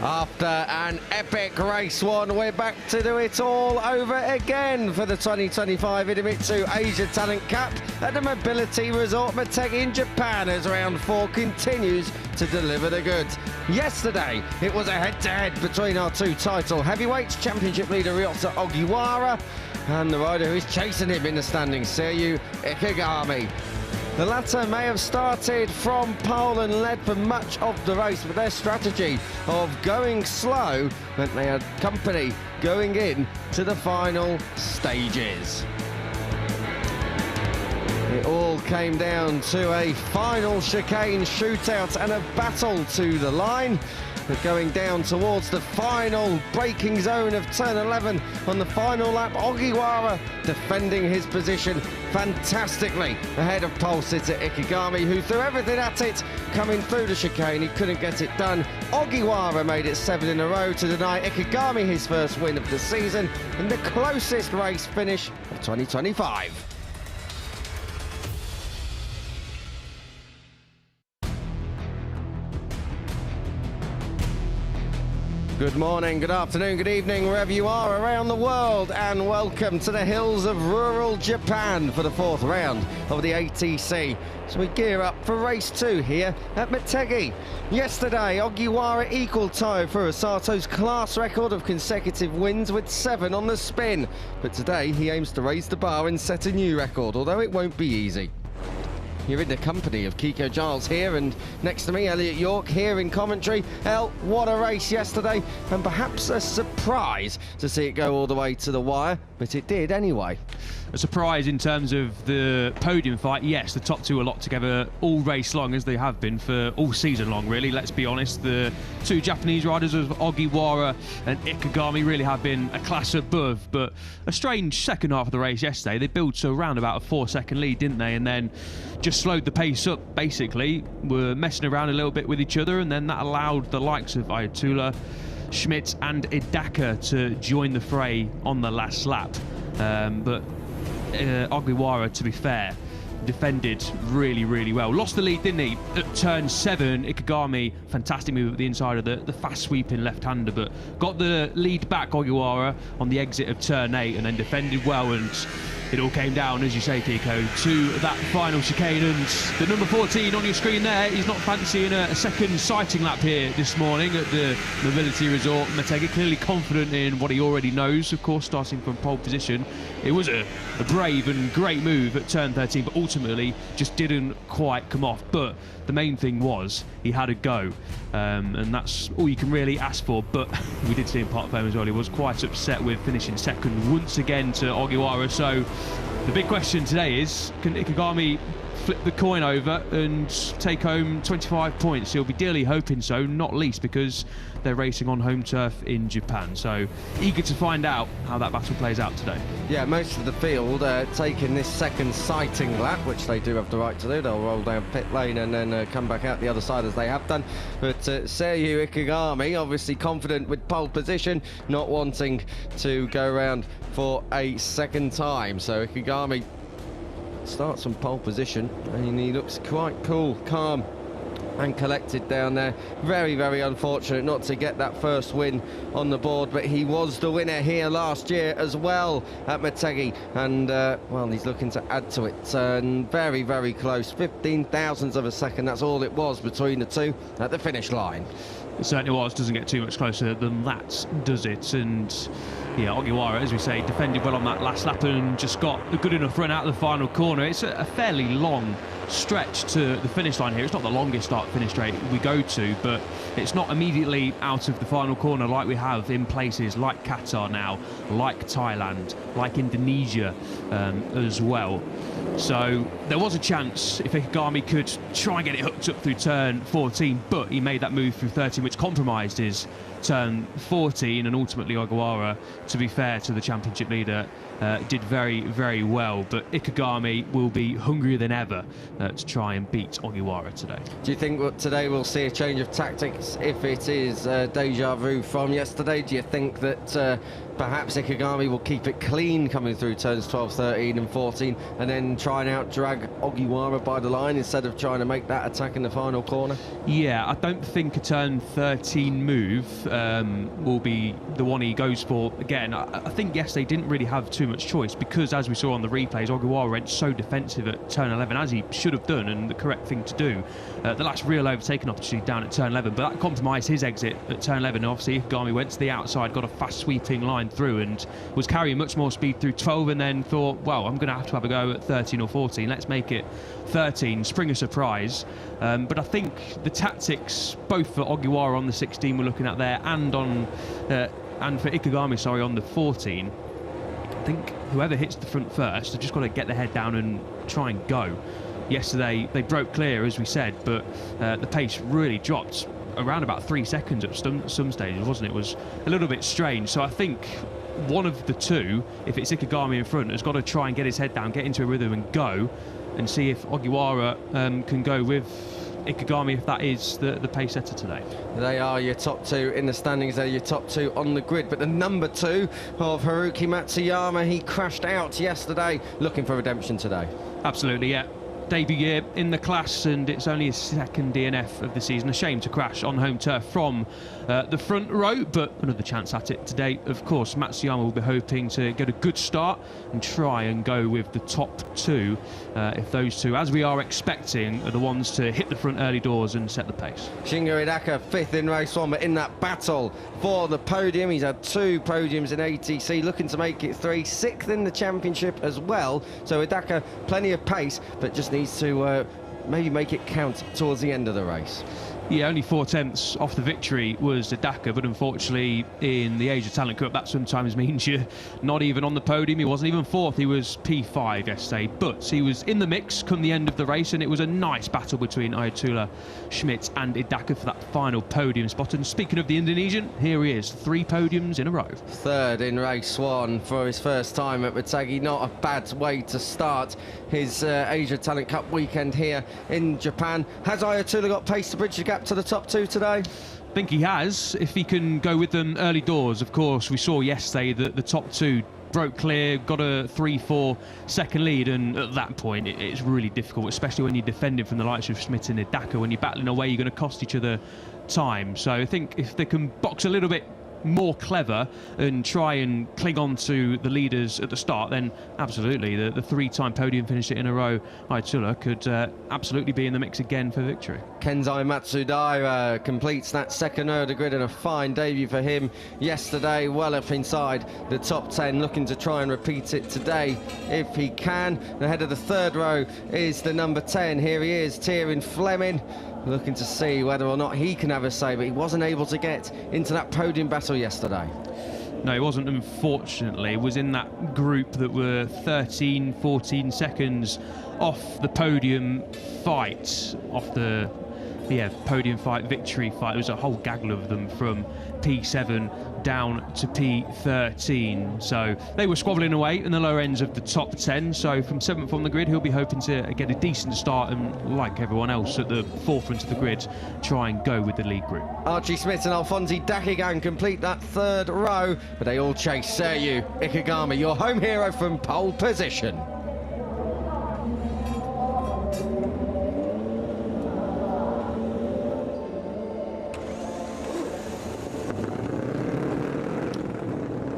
After an epic race one, we're back to do it all over again for the 2025 Idemitsu Asia Talent Cup at the Mobility Resort Motegi in Japan as round 4 continues to deliver the goods. Yesterday, it was a head-to-head between our two title heavyweights, championship leader Ryota Ogiwara and the rider who is chasing him in the standings, Seiryu Ikegami. The latter may have started from pole and led for much of the race, but their strategy of going slow meant they had company going in to the final stages. It all came down to a final chicane shootout and a battle to the line. But going down towards the final braking zone of turn 11 on the final lap, Ogiwara defending his position fantastically ahead of pole sitter Ikegami, who threw everything at it coming through the chicane. He couldn't get it done. Ogiwara made it 7 in a row to deny Ikegami his first win of the season and the closest race finish of 2025. Good morning, good afternoon, good evening, wherever you are around the world, and welcome to the hills of rural Japan for the 4th round of the ATC. So we gear up for race 2 here at Motegi. Yesterday, Ogiwara equalled Taiyo Furusato's class record of consecutive wins with 7 on the spin. But today, he aims to raise the bar and set a new record, although it won't be easy. You're in the company of Kiko Giles here, and next to me, Elliot York here in commentary. El, what a race yesterday, and perhaps a surprise to see it go all the way to the wire, but it did anyway. A surprise in terms of the podium fight, yes, the top two are locked together all race long, as they have been for all season long, really. Let's be honest, the two Japanese riders of Ogiwara and Ikegami really have been a class above, but a strange second half of the race yesterday. They built to around about a 4-second lead, didn't they, and then just slowed the pace up, basically. Were messing around a little bit with each other, and then that allowed the likes of Ayatollah, Schmidt and Idaka to join the fray on the last lap. But Ogiwara, to be fair, defended really, really well. Lost the lead, didn't he, at turn 7. Ikegami, fantastic move at the inside of the fast sweeping left-hander, but got the lead back, Ogiwara, on the exit of turn 8, and then defended well, and it all came down, as you say, Kiko, to that final chicane. And the number 14 on your screen there, he's not fancying a second sighting lap here this morning at the Mobility Resort Motegi. Clearly confident in what he already knows, of course, starting from pole position. It was a brave and great move at turn 13, but ultimately just didn't quite come off. But the main thing was he had a go, and that's all you can really ask for. But we did see in part fame as well, he was quite upset with finishing second once again to Ogiwara. So the big question today is, can Ikegami flip the coin over and take home 25 points? He'll be dearly hoping so, not least because they're racing on home turf in Japan. So eager to find out how that battle plays out today. Yeah, most of the field taking this second sighting lap, which they do have the right to do. They'll roll down pit lane and then come back out the other side as they have done. But Seiryu Ikegami, obviously confident with pole position, not wanting to go around for a second time. So Ikegami starts on pole position and he looks quite cool, calm and collected down there. Very, very unfortunate not to get that first win on the board, but he was the winner here last year as well at Motegi, and well, he's looking to add to it, and very, very close, 15 thousandths of a second, that's all it was between the two at the finish line. It certainly was. Doesn't get too much closer than that, does it? And yeah, Ogiwara, as we say, defended well on that last lap and just got a good enough run out of the final corner. It's a fairly long stretch to the finish line here. It's not the longest start-finish straight we go to, but it's not immediately out of the final corner like we have in places like Qatar now, like Thailand, like Indonesia as well. So there was a chance if Ikegami could try and get it hooked up through turn 14, but he made that move through 13, which compromised his turn 14, and ultimately Ogiwara, to be fair to the championship leader, did very, very well. But Ikegami will be hungrier than ever to try and beat Ogiwara today. Do you think today we'll see a change of tactics if it is deja vu from yesterday? Do you think that perhaps Ikegami will keep it clean coming through turns 12, 13 and 14, and then try and out-drag Ogiwara by the line instead of trying to make that attack in the final corner? Yeah, I don't think a turn 13 move will be the one he goes for again. I think, yes, they didn't really have too much choice because, as we saw on the replays, Ogiwara went so defensive at turn 11, as he should have done, and the correct thing to do. The last real overtaking opportunity down at turn 11, but that compromised his exit at turn 11. Obviously, Ikegami went to the outside, got a fast sweeping line through, and was carrying much more speed through 12, and then thought, well, I'm going to have a go at 13 or 14. Let's make it 13, spring a surprise. But I think the tactics, both for Ogiwara on the 16 we're looking at there, and on and for Ikegami, sorry, on the 14, I think whoever hits the front first have just got to get their head down and try and go. Yesterday they broke clear, as we said, but the pace really dropped around about 3 seconds at some stages, wasn't it? It was a little bit strange. So I think one of the two, if it's Ikegami in front, has got to try and get his head down, get into a rhythm and go, and see if Ogiwara can go with Ikegami, if that is the pace setter today. They are your top two in the standings. They're your top two on the grid. But the number 2 of Haruki Matsuyama, he crashed out yesterday, looking for redemption today. Absolutely, yeah. Debut year in the class, and it's only his second DNF of the season. A shame to crash on home turf from the front row, but another chance at it today. Of course, Matsuyama will be hoping to get a good start and try and go with the top 2 if those two, as we are expecting, are the ones to hit the front early doors and set the pace. Shingo Hidaka, 5th in race 1, but in that battle for the podium. He's had 2 podiums in ATC, looking to make it 3, 6th in the championship as well. So Hidaka, plenty of pace, but just needs to maybe make it count towards the end of the race. Yeah, only 4 tenths off the victory was Hidaka, but unfortunately in the Asia Talent Cup that sometimes means you're not even on the podium. He wasn't even 4th, he was P5 yesterday, but he was in the mix come the end of the race, and it was a nice battle between Ayatollah, Schmidt and Hidaka for that final podium spot. And speaking of the Indonesian, here he is, 3 podiums in a row. 3rd in race 1 for his first time at Motegi. Not a bad way to start his Asia Talent Cup weekend here in Japan. Has Ayatollah got pace to bridge the gap to the top 2 today? I think he has, if he can go with them early doors. Of course, we saw yesterday that the top 2 broke clear, got a 3-4 second lead, and at that point it's really difficult, especially when you're defending from the likes of Schmidt and Hidaka. When you're battling away, you're going to cost each other time. So I think if they can box a little bit more clever and try and cling on to the leaders at the start, then absolutely the 3-time podium finisher in a row, Ayatollah, could absolutely be in the mix again for victory. Kenzai Matsudaira completes that second row of the grid, and a fine debut for him yesterday, well up inside the top 10, looking to try and repeat it today if he can. Ahead of the 3rd row is the number 10. Here he is, Tierin Fleming, looking to see whether or not he can have a say, but he wasn't able to get into that podium battle yesterday. No, he wasn't, unfortunately. He was in that group that were 13, 14 seconds off the podium fight, off the podium fight, victory fight. There was a whole gaggle of them from P7 down to P13. So they were squabbling away in the lower ends of the top 10. So from 7th on the grid, he'll be hoping to get a decent start and, like everyone else at the forefront of the grid, try and go with the lead group. Archie Smith and Alphonse Dakigan complete that 3rd row, but they all chase Seryu Ikegami, your home hero, from pole position.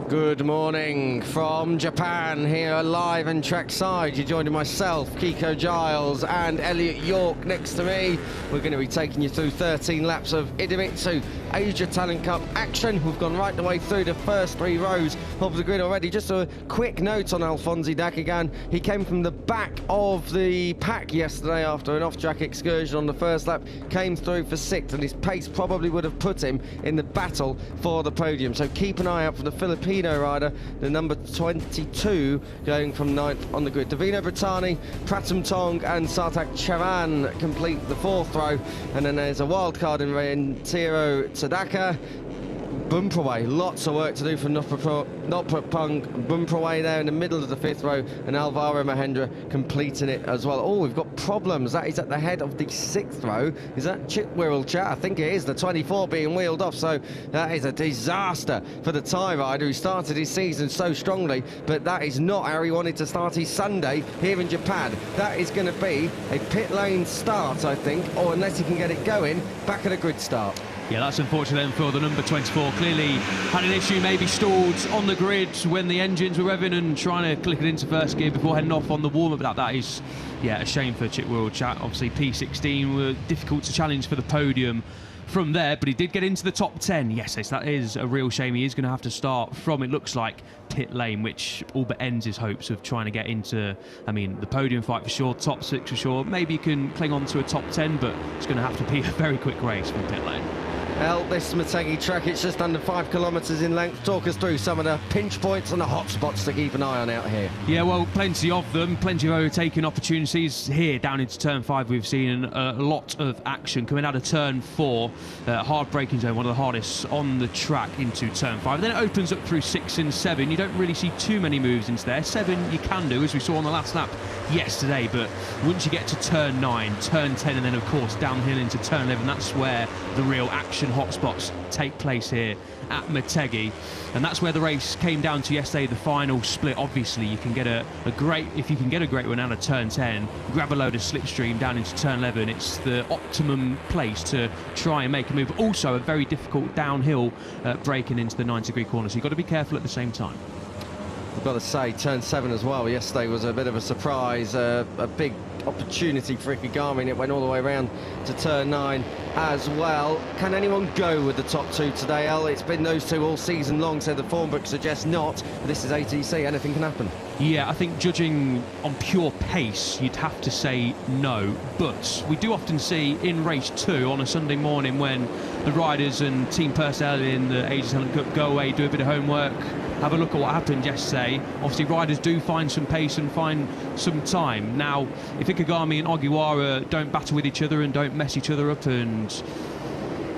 Good morning from Japan, here live and trackside. You're joining myself, Kiko Giles, and Elliot York next to me. We're going to be taking you through 13 laps of Idemitsu Asia Talent Cup action. We've gone right the way through the first 3 rows of the grid already. Just a quick note on Alphonse Dakigan. He came from the back of the pack yesterday after an off-track excursion on the first lap, came through for 6th, and his pace probably would have put him in the battle for the podium. So keep an eye out for the Filipino rider, the number 22, going from 9th on the grid. Davino Brittani, Pratham Tong and Sartak Charan complete the 4th row, and then there's a wild card in Tiro Tadaka, bumper away. Lots of work to do for Nopapung bumper away there in the middle of the 5th row, and Alvaro Mahendra completing it as well. Oh, we've got problems. That is at the head of the 6th row. Is that Chip Wirral Chat? I think it is. The 24 being wheeled off, so that is a disaster for the Thai rider who started his season so strongly, but that is not how he wanted to start his Sunday here in Japan. That is going to be a pit lane start, I think, or unless he can get it going, back at a grid start. Yeah, that's unfortunate then for the number 24. Clearly had an issue, maybe stalled on the grid when the engines were revving and trying to click it into first gear before heading off on the warm-up. That is, yeah, a shame for Chip Wirral Chat. Obviously, P16 were difficult to challenge for the podium from there, but he did get into the top 10. Yes, that is a real shame. He is going to have to start from, it looks like, pit lane, which all but ends his hopes of trying to get into, I mean, the podium fight for sure, top 6 for sure. Maybe he can cling on to a top 10, but it's going to have to be a very quick race from pit lane. This Motegi track, it's just under 5 kilometres in length. Talk us through some of the pinch points and the hot spots to keep an eye on out here. Yeah, well, plenty of them, plenty of overtaking opportunities. Here, down into turn 5, we've seen a lot of action coming out of turn 4. Hard braking zone, one of the hardest on the track into turn 5. Then it opens up through 6 and 7. You don't really see too many moves into there. 7 you can do, as we saw on the last lap yesterday, but once you get to turn 9, turn 10, and then, of course, downhill into turn 11, that's where the real action hotspots take place here at Motegi, and that's where the race came down to yesterday. The final split, obviously, you can get a great, if you can get a great one out of turn 10, grab a load of slipstream down into turn 11, it's the optimum place to try and make a move. Also a very difficult downhill braking into the 90-degree corner, so you've got to be careful at the same time. I've got to say, turn 7 as well yesterday was a bit of a surprise, a big opportunity for Ikegami, and it went all the way around to turn 9 as well. Can anyone go with the top 2 today, El? It's been those 2 all season long, so the form book suggests not. This is ATC, anything can happen. Yeah, I think judging on pure pace, you'd have to say no, but we do often see in race 2 on a Sunday morning when the riders and team personnel in the Aegis Talent Cup go away, do a bit of homework, have a look at what happened yesterday. Obviously, riders do find some pace and find some time. Now, if Ikegami and Ogiwara don't battle with each other and don't mess each other up and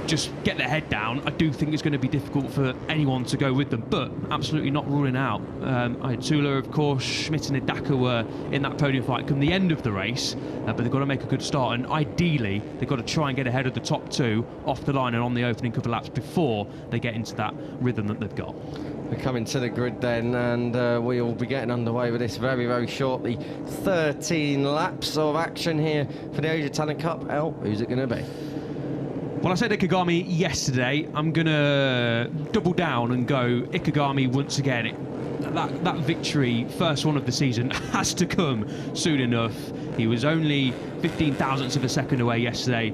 just get their head down, I do think it's going to be difficult for anyone to go with them, but absolutely not ruling out. Ayatullah, of course, Schmidt and Hidaka were in that podium fight come the end of the race, but they've got to make a good start, and ideally they've got to try and get ahead of the top 2 off the line and on the opening couple of laps before they get into that rhythm that they've got. We're coming to the grid then, and we will be getting underway with this very, very shortly. 13 laps of action here for the Asia Talent Cup. El, who's it going to be? Well, I said Ikegami yesterday. I'm going to double down and go Ikegami once again. That victory, first one of the season, has to come soon enough. He was only 15 thousandths of a second away yesterday.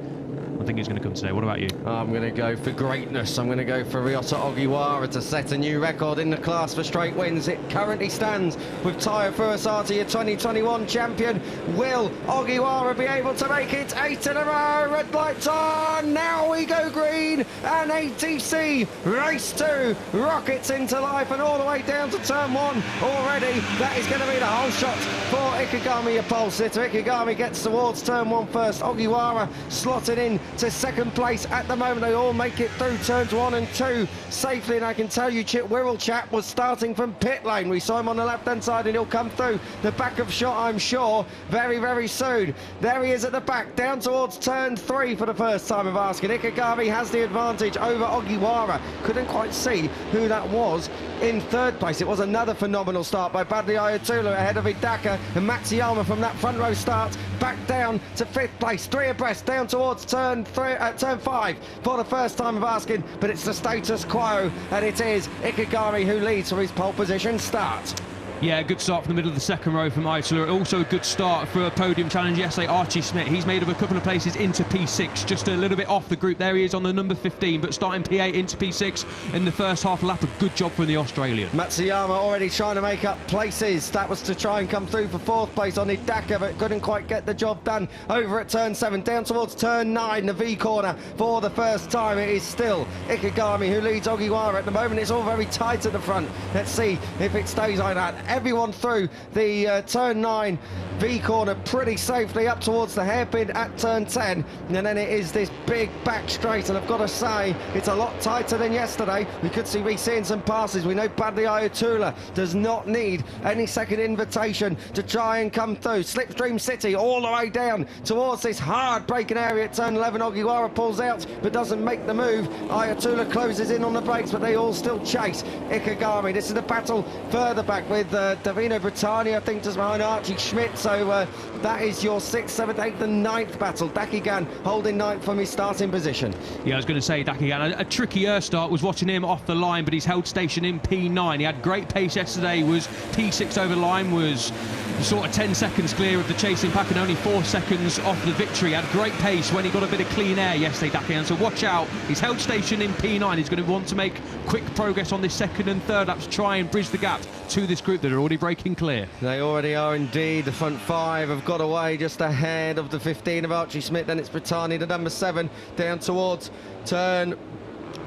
I think it's going to come today. What about you? I'm going to go for greatness. I'm going to go for Ryota Ogiwara to set a new record in the class for straight wins. It currently stands with Taiyo Furusato, your 2021 champion. Will Ogiwara be able to make it 8 in a row? Red lights on. Now we go green. And ATC race 2 rockets into life and all the way down to turn 1 already. That is going to be the whole shot for Ikegami, your pole sitter. Ikegami gets towards turn 1 first. Ogiwara slotted in to second place at the moment. They all make it through turns 1 and 2 safely, and I can tell you Chip Wirral Chat was starting from pit lane. We saw him on the left hand side, and he'll come through the back of shot, I'm sure, very, very soon. There he is at the back, down towards turn 3 for the first time of asking. Ikegami has the advantage over Ogiwara. Couldn't quite see who that was in third place. It was another phenomenal start by Badly Ayatullah ahead of Hidaka, and Matsuyama from that front row start back down to 5th place, 3 abreast down towards turn 5 for the first time of asking, but it's the status quo, and it is Ikegami who leads for his pole position start. Yeah, good start from the middle of the second row from Ayatullah. Also a good start for a podium challenge yesterday, Archie Schmidt. He's made up a couple of places into P6, just a little bit off the group. There he is on the number 15, but starting P8 into P6 in the first half lap. A good job from the Australian. Matsuyama already trying to make up places. That was to try and come through for 4th place on Hidaka, but couldn't quite get the job done over at turn 7. Down towards turn 9, the V corner for the first time. It is still Ikegami who leads Ogiwara at the moment. It's all very tight at the front. Let's see if it stays like that. everyone through the turn 9 V corner pretty safely up towards the hairpin at turn 10, and then it is this big back straight, and I've got to say it's a lot tighter than yesterday. We could see seeing some passes. We know Badly Ayatollah does not need any second invitation to try and come through. Slipstream City all the way down towards this hard braking area at turn 11. Ogiwara pulls out but doesn't make the move. Ayatollah closes in on the brakes, but they all still chase Ikegami. This is the battle further back with Davino Britannia, I think, just behind Archie Schmidt. So that is your 6th, 7th, 8th and 9th battle. Dakigan holding 9th from his starting position. Yeah, I was going to say Dakigan, a trickier start. Was watching him off the line, but he's held station in P9. He had great pace yesterday, was P6 over the line, was sort of 10 seconds clear of the chasing pack and only 4 seconds off the victory. Had great pace when he got a bit of clean air yesterday, Dakigan, so watch out. He's held station in P9. He's going to want to make quick progress on this second and third lap to try and bridge the gap to this group that are already breaking clear. They already are indeed. The front 5 have got away just ahead of the 15 of Archie Schmidt. Then it's Britannia, the number 7, down towards turn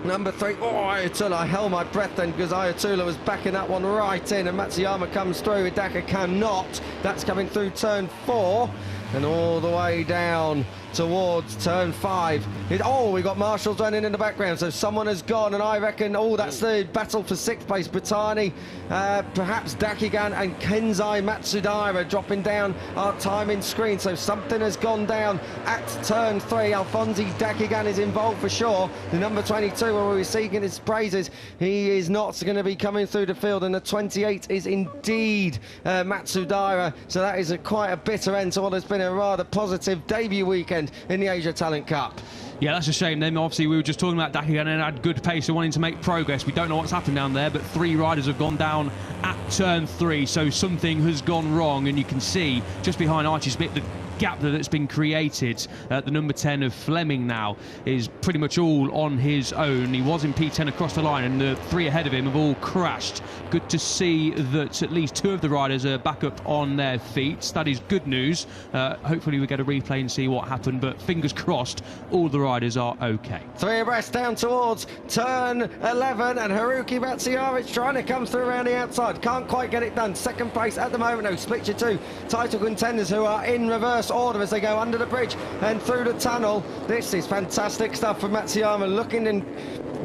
number 3. Oh, Ayatollah, I held my breath then because Ayatollah was backing that one right in, and Matsuyama comes through. Hidaka cannot. That's coming through turn 4 and all the way down towards turn 5. We got marshals running in the background, so someone has gone, and I reckon, that's the battle for 6th place. Britannia, perhaps Dakigan and Kenzai Matsudaira dropping down our timing screen, so something has gone down at turn 3. Alfonsi Dakigan is involved for sure. The number 22, where we're seeking his praises, he is not going to be coming through the field, and the 28 is indeed Matsudaira, so that is quite a bitter end to what has been a rather positive debut weekend in the Asia Talent Cup. Yeah, that's a shame. Then obviously we were just talking about Dakigan and had good pace and wanting to make progress. We don't know what's happened down there, but 3 riders have gone down at turn 3, so something has gone wrong, and you can see just behind Archie Smith the gap that's been created. The number 10 of Fleming now is pretty much all on his own. He was in P10 across the line, and the 3 ahead of him have all crashed. Good to see that at least 2 of the riders are back up on their feet. That is good news. Hopefully we get a replay and see what happened, but fingers crossed all the riders are okay. 3 abreast down towards turn 11, and Haruki Matsuyama is trying to come through around the outside. Can't quite get it done. Second place at the moment, though. Split your 2 title contenders who are in reverse order as they go under the bridge and through the tunnel. This is fantastic stuff for Matsuyama, looking and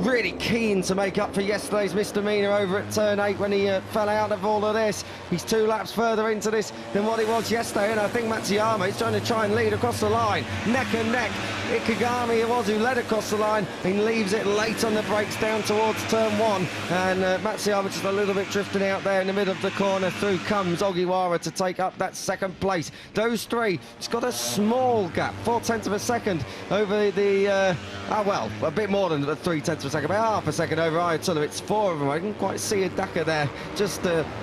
really keen to make up for yesterday's misdemeanor over at turn 8 when he fell out of all of this. He's 2 laps further into this than what he was yesterday, and I think Matsuyama is trying to lead across the line. Neck and neck. Ikegami it was who led across the line. He leaves it late on the brakes down towards turn 1, and Matsuyama just a little bit drifting out there in the middle of the corner. Through comes Ogiwara to take up that 2nd place. Those 3, it's got a small gap, 0.4 of a second over the a bit more than 0.3 of a second, about half a second over Ayatollah. It's 4 of them. I didn't quite see Hidaka there, just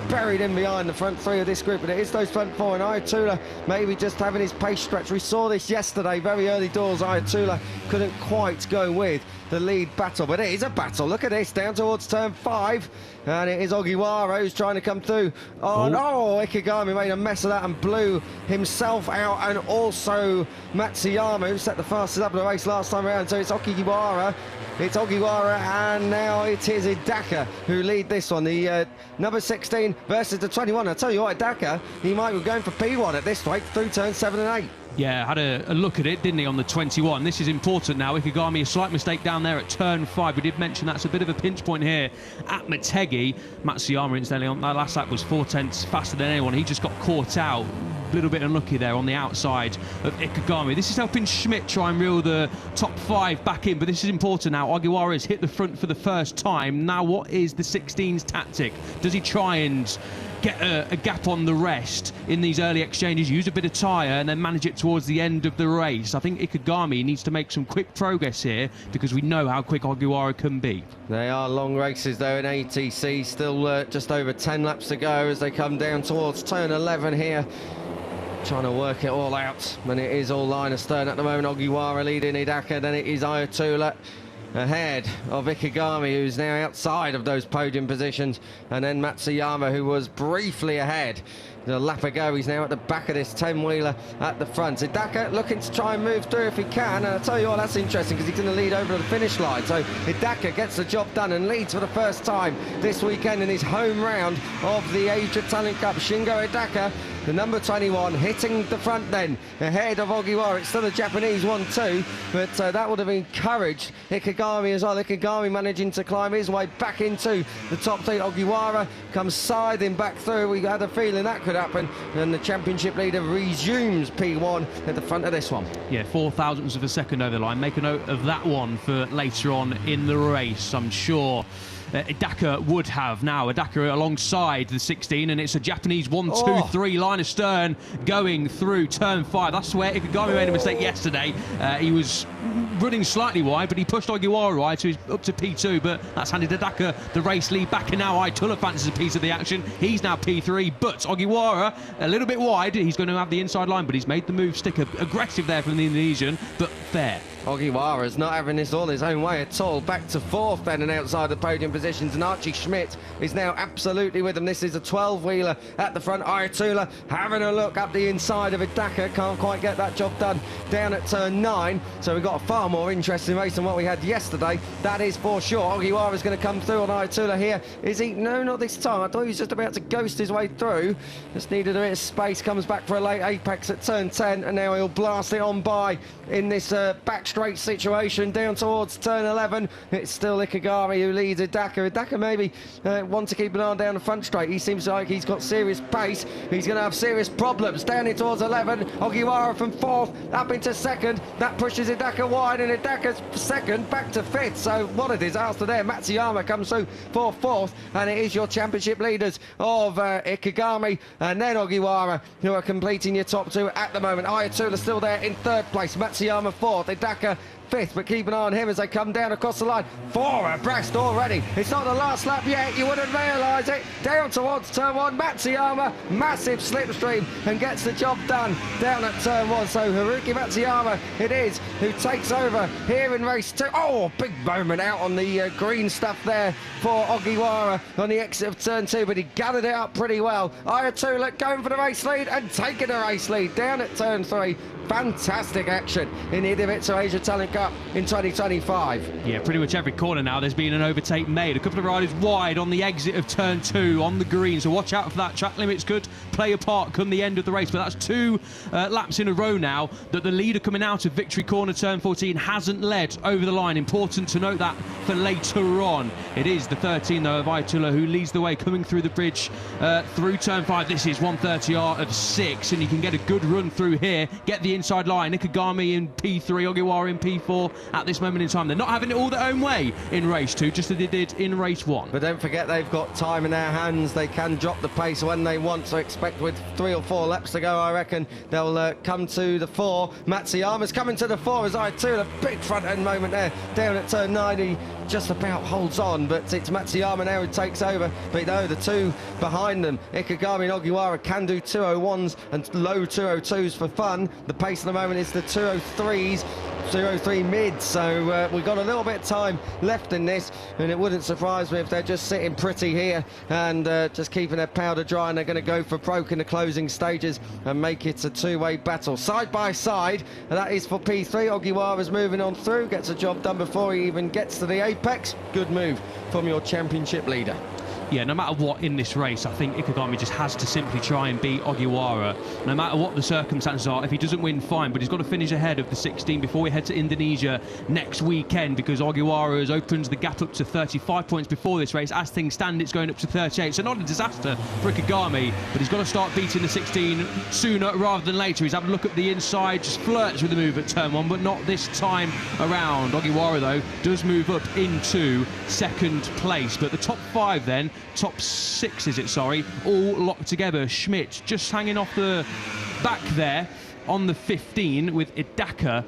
buried in behind the front 3 of this group, but it is those front 4, and Ayatollah maybe just having his pace stretch. We saw this yesterday, very early doors. Ayatollah couldn't quite go with the lead battle, but it is a battle. Look at this, down towards turn 5, and it is Ogiwara who's trying to come through. Ikegami made a mess of that and blew himself out, and also Matsuyama, who set the fastest up of the race last time around. So it's Ogiwara, and now it is Hidaka who lead this one. The number 16 versus the 21. I'll tell you what, Hidaka, he might be going for P1 at this rate through turn 7 and 8. Yeah, had a look at it, didn't he, on the 21. This is important now. Ikegami, a slight mistake down there at turn 5. We did mention that's a bit of a pinch point here at Motegi. Matsuyama, incidentally, on that last lap was 0.4 faster than anyone. He just got caught out. A little bit unlucky there on the outside of Ikegami. This is helping Schmidt try and reel the top 5 back in, but this is important now. Ogiwara has hit the front for the first time. Now what is the 16's tactic? Does he try and get a gap on the rest in these early exchanges, use a bit of tyre, and then manage it towards the end of the race? I think Ikegami needs to make some quick progress here, because we know how quick Ogiwara can be. They are long races though in ATC, still just over 10 laps to go as they come down towards turn 11 here. Trying to work it all out, and it is all line astern at the moment. Ogiwara leading Hidaka, then it is Ayatollah ahead of Ikegami, who's now outside of those podium positions, and then Matsuyama, who was briefly ahead The lap ago, he's now at the back of this 10-wheeler at the front. Hidaka looking to try and move through if he can, and I'll tell you what, that's interesting because he's going to lead over the finish line. So Hidaka gets the job done and leads for the first time this weekend in his home round of the Asia Talent Cup. Shingo Hidaka, the number 21, hitting the front then, ahead of Ogiwara. It's still a Japanese 1-2, but that would have encouraged Ikegami as well. Ikegami managing to climb his way back into the top 3. Ogiwara comes siding back through. We had a feeling that could happen, and the championship leader resumes P1 at the front of this one. Yeah, 4 thousandths of a second over the line. Make a note of that one for later on in the race, I'm sure. Hidaka would have now. Hidaka alongside the 16, and it's a Japanese 1-2-3 line astern going through turn 5. That's where Ikegami made a mistake yesterday. He was running slightly wide, but he pushed Ogiwara wide, so he's up to P2, but that's handed Hidaka the race lead back, and now Ayatollah fancies a piece of the action. He's now P3, but Ogiwara a little bit wide. He's going to have the inside line, but he's made the move stick. Aggressive there from the Indonesian, but fair. Ogiwara's not having this all his own way at all. Back to 4th then and outside the podium positions, and Archie Schmidt is now absolutely with him. This is a 12-wheeler at the front. Ayatollah having a look up the inside of Hidaka. Can't quite get that job done down at turn 9. So we've got a far more interesting race than what we had yesterday. That is for sure. Ogiwara's going to come through on Ayatollah here. Is he? No, not this time. I thought he was just about to ghost his way through. Just needed a bit of space. Comes back for a late apex at turn 10, and now he'll blast it on by in this back straight situation down towards turn 11. It's still Ikegami who leads Hidaka. Hidaka maybe want to keep an eye down the front straight. He seems like he's got serious pace. He's going to have serious problems. Down it towards 11. Ogiwara from 4th up into 2nd. That pushes Hidaka wide, and Hidaka's 2nd back to 5th. So what a disaster there. Matsuyama comes through for 4th, and it is your championship leaders of Ikegami and then Ogiwara who are completing your top 2 at the moment. Ayatollah still there in 3rd place. Matsuyama 4th. Hidaka 5th, but keep an eye on him as they come down across the line. 4 abreast already. It's not the last lap yet. You wouldn't realise it. Down towards turn 1. Matsuyama, massive slipstream, and gets the job done down at turn 1. So Haruki Matsuyama it is who takes over here in race 2. Oh, big moment out on the green stuff there for Ogiwara on the exit of turn 2, but he gathered it up pretty well. Ayatollah going for the race lead and taking the race lead down at turn 3. Fantastic action in the Idemitsu Asia Talent Cup in 2025. Yeah, pretty much every corner now there's been an overtake made. A couple of riders wide on the exit of turn 2 on the green, so watch out for that. Track limits could play a part come the end of the race, but that's 2 laps in a row now that the leader coming out of Victory Corner turn 14 hasn't led over the line. Important to note that for later on. It is the 13 though of Ayatollah who leads the way coming through the bridge through turn 5. This is 130R of 6, and you can get a good run through here, get the inside line. Ikegami in P3, Ogiwara in P4 at this moment in time. They're not having it all their own way in race 2, just as they did in race 1. But don't forget they've got time in their hands. They can drop the pace when they want, so expect with 3 or 4 laps to go, I reckon they'll come to the 4. Matsuyama's coming to the 4 as Ayatollah, big front end moment there down at turn 9. He just about holds on, but it's Matsuyama now who takes over. But no, the 2 behind them, Ikegami and Ogiwara, can do 201s and low 202s for fun. The pace at the moment is the 203s, 203 mid, so we've got a little bit of time left in this, and it wouldn't surprise me if they're just sitting pretty here and just keeping their powder dry, and they're going to go for broke in the closing stages and make it a 2-way battle. Side by side, and that is for P3. Ogiwara's moving on through, gets a job done before he even gets to the apex. Good move from your championship leader. Yeah, no matter what in this race, I think Ikegami just has to simply try and beat Ogiwara. No matter what the circumstances are, if he doesn't win, fine, but he's got to finish ahead of the 16 before we head to Indonesia next weekend, because Ogiwara has opened the gap up to 35 points before this race. As things stand, it's going up to 38, so not a disaster for Ikegami, but he's got to start beating the 16 sooner rather than later. He's having a look at the inside, just flirts with the move at turn 1, but not this time around. Ogiwara, though, does move up into 2nd place, but the top 5 then, top 6 is it, sorry, all locked together. Schmidt just hanging off the back there on the 15 with Idaka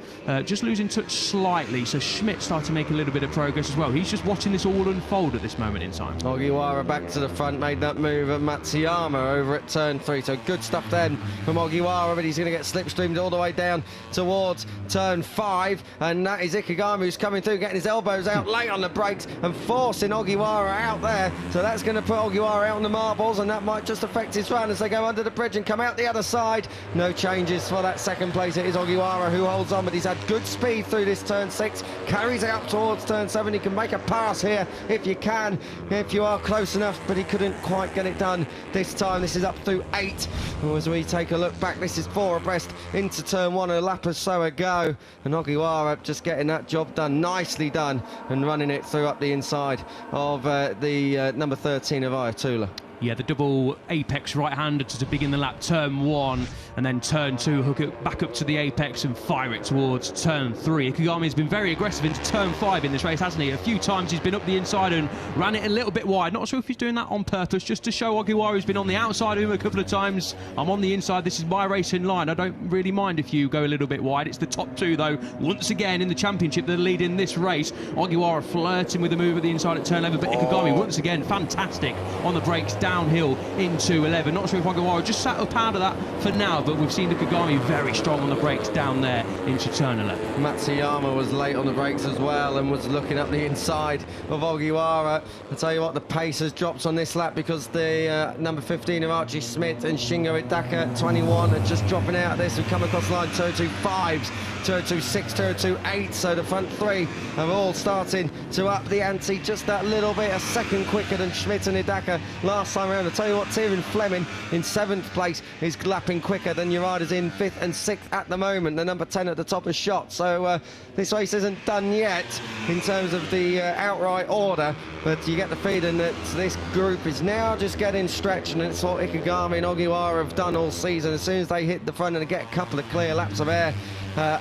just losing touch slightly. So Schmidt starting to make a little bit of progress as well. He's just watching this all unfold at this moment in time. Ogiwara back to the front, made that move at Matsuyama over at turn 3. So good stuff then from Ogiwara, but he's going to get slipstreamed all the way down towards turn 5. And that is Ikegami who's coming through, getting his elbows out late on the brakes and forcing Ogiwara out there. So that's going to put Ogiwara out on the marbles, and that might just affect his run as they go under the bridge and come out the other side. No changes for that second place. It is Ogiwara who holds on, but he's had good speed through this turn 6, carries it up towards turn 7. He can make a pass here if you can, if you are close enough, but he couldn't quite get it done this time. This is up through 8. As we take a look back, this is 4 abreast into turn 1, a lap or so ago, and Ogiwara just getting that job done, nicely done, and running it through up the inside of the number 13 of Ayatollah. Yeah, the double apex right-hander to begin the lap, turn 1, and then turn 2, hook it back up to the apex and fire it towards turn 3. Ikegami has been very aggressive into turn 5 in this race, hasn't he? A few times he's been up the inside and ran it a little bit wide. Not sure if he's doing that on purpose, just to show Ogiwara, who's been on the outside of him a couple of times. I'm on the inside, this is my racing line. I don't really mind if you go a little bit wide. It's the top 2, though, once again in the championship that are leading this race. Ogiwara flirting with the move at the inside at turn 11, but Ikegami, once again, fantastic on the brakes downhill into 11. Not sure if Ogiwara just sat up out of that for now, but we've seen Ikegami very strong on the brakes down there into turn 11. Matsuyama was late on the brakes as well and was looking up the inside of Ogiwara. I'll tell you what, the pace has dropped on this lap because the number 15 of Archie Smith and Shingo Idaka 21 are just dropping out of this and come across the line. Turn 2 5s, turn 2 6, turn 2 8. So the front 3 are all starting to up the ante just that little bit, a second quicker than Schmidt and Idaka last time around. I'll tell you what, Tyrone Fleming in 7th place is lapping quicker than your riders in 5th and 6th at the moment. The number 10 at the top is shot. So this race isn't done yet in terms of the outright order, but you get the feeling that this group is now just getting stretched, and it's what Ikegami and Ogiwara have done all season. As soon as they hit the front and get a couple of clear laps of air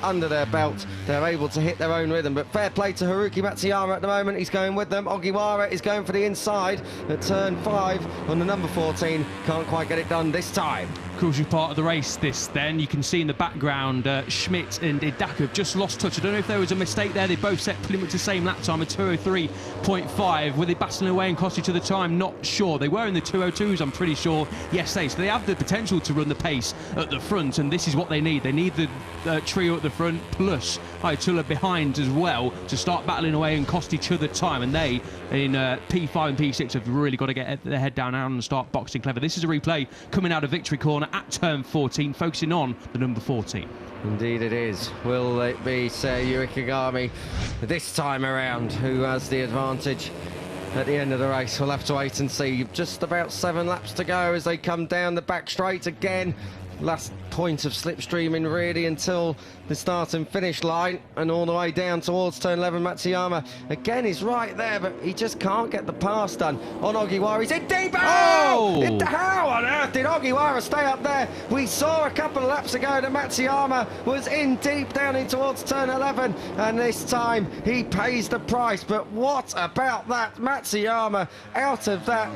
under their belt, they're able to hit their own rhythm. But fair play to Haruki Matsuyama at the moment. He's going with them. Ogiwara is going for the inside at turn 5 on the number 14. Can't quite get it done this time. Crucial part of the race this then. You can see in the background Schmidt and Idaka have just lost touch. I don't know if there was a mistake there. They both set pretty much the same lap time, a 2:03.5. Were they battling away and cost each other time? Not sure. They were in the 2:02s, I'm pretty sure, yesterday. So they have the potential to run the pace at the front, and this is what they need. They need the trio at the front plus Ayatollah behind as well to start battling away and cost each other time. And they, in P5 and P6, have really got to get their head down and start boxing clever. This is a replay coming out of Victory Corner at turn 14, focusing on the number 14. Indeed it is. Will it be Seiyuu Ikegami this time around who has the advantage at the end of the race? We'll have to wait and see. Just about 7 laps to go as they come down the back straight again. Last point of slipstreaming really until the start and finish line, and all the way down towards turn 11. Matsuyama again is right there, but he just can't get the pass done on Ogiwara. He's in deep. Oh! How on earth did Ogiwara stay up there? We saw a couple of laps ago that Matsuyama was in deep down in towards turn 11, and this time he pays the price. But what about that? Matsuyama out of that.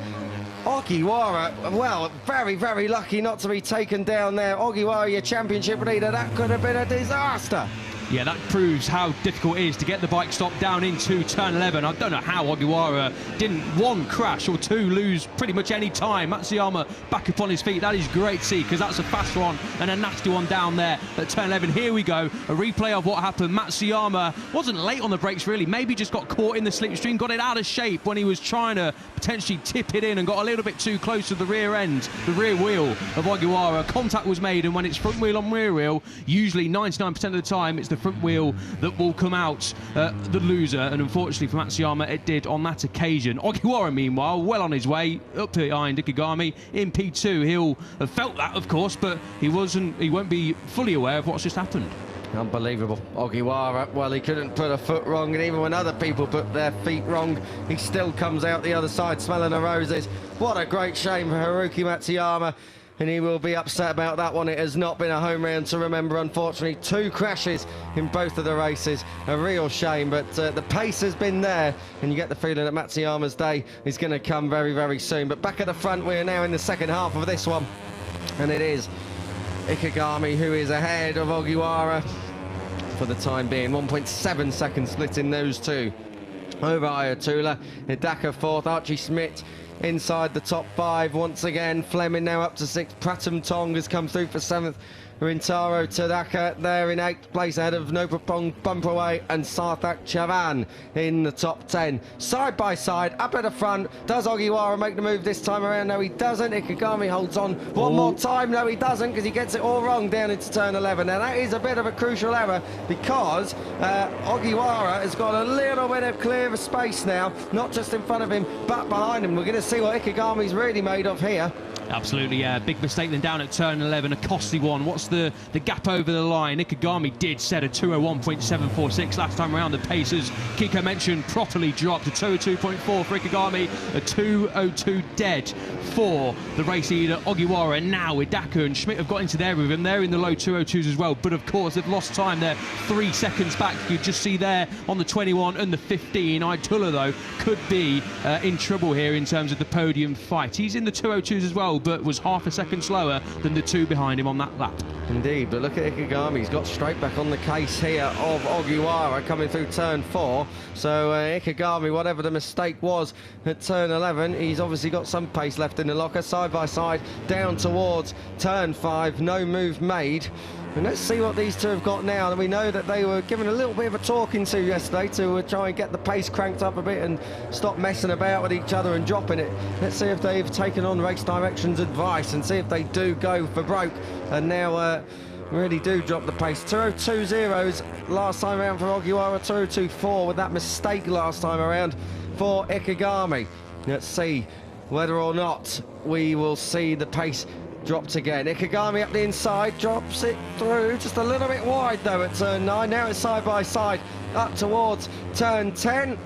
Ogiwara, well, very, very lucky not to be taken down there. Ogiwara, your championship leader, that could have been a disaster. Yeah, that proves how difficult it is to get the bike stopped down into turn 11. I don't know how Ogiwara didn't, 1, crash, or 2, lose pretty much any time. Matsuyama back up on his feet. That is great to see, because that's a fast one and a nasty one down there at turn 11. Here we go, a replay of what happened. Matsuyama wasn't late on the brakes, really. Maybe just got caught in the slipstream, got it out of shape when he was trying to potentially tip it in and got a little bit too close to the rear end, the rear wheel of Ogiwara. Contact was made, and when it's front wheel on rear wheel, usually 99% of the time, it's the front wheel that will come out the loser, and unfortunately for Matsuyama it did on that occasion. Ogiwara meanwhile well on his way up behind Ikegami in P2. He'll have felt that, of course, but he won't be fully aware of what's just happened. Unbelievable. Ogiwara, well, he couldn't put a foot wrong, and even when other people put their feet wrong, he still comes out the other side smelling the roses. What a great shame for Haruki Matsuyama, and he will be upset about that one. It has not been a home round to remember, unfortunately. 2 crashes in both of the races. A real shame, but the pace has been there, and you get the feeling that Matsuyama's day is going to come very, very soon. But back at the front, we are now in the second half of this one, and it is Ikegami, who is ahead of Ogiwara for the time being. 1.7 seconds split in those two. Over Ayatollah, Hidaka fourth, Archie Schmidt inside the top five once again. Fleming now up to sixth. Pratham Tong has come through for seventh. Rintaro Tadaka there in eighth place ahead of Nopapong Bumperway and Sarthak Chavan in the top 10. Side by side, up at the front. Does Ogiwara make the move this time around? No, he doesn't. Ikegami holds on one more time. No, he doesn't, because he gets it all wrong down into turn 11. Now, that is a bit of a crucial error, because Ogiwara has got a little bit of clear of space now, not just in front of him, but behind him. We're going to see what Ikegami's really made of here. Absolutely, yeah. Big mistake then down at turn 11, a costly one. What's the gap over the line? Ikegami did set a 201.746 last time around. The paces, Kiko mentioned, properly dropped. A 202.4 for Ikegami, a 202 dead for the race leader Ogiwara. And now Hidaka and Schmidt have got into their rhythm. They're in the low 202s as well. But of course, they've lost time. They're 3 seconds back. You just see there on the 21 and the 15. Ayatollah, though, could be in trouble here in terms of the podium fight. He's in the 202s as well, but was half a second slower than the two behind him on that lap. Indeed, but look at Ikegami. He's got straight back on the case here of Ogiwara coming through turn 4. So Ikegami, whatever the mistake was at turn 11, he's obviously got some pace left in the locker. Side by side, down towards turn 5, no move made. And let's see what these two have got now. And we know that they were given a little bit of a talking to yesterday to try and get the pace cranked up a bit and stop messing about with each other and dropping it. Let's see if they've taken on Race Direction's advice and see if they do go for broke and now really do drop the pace. 202.0s last time around for Ogiwara, 202.4 with that mistake last time around for Ikegami. Let's see whether or not we will see the pace dropped again. Ikegami up the inside, drops it through, just a little bit wide though at turn 9. Now it's side by side up towards turn 10.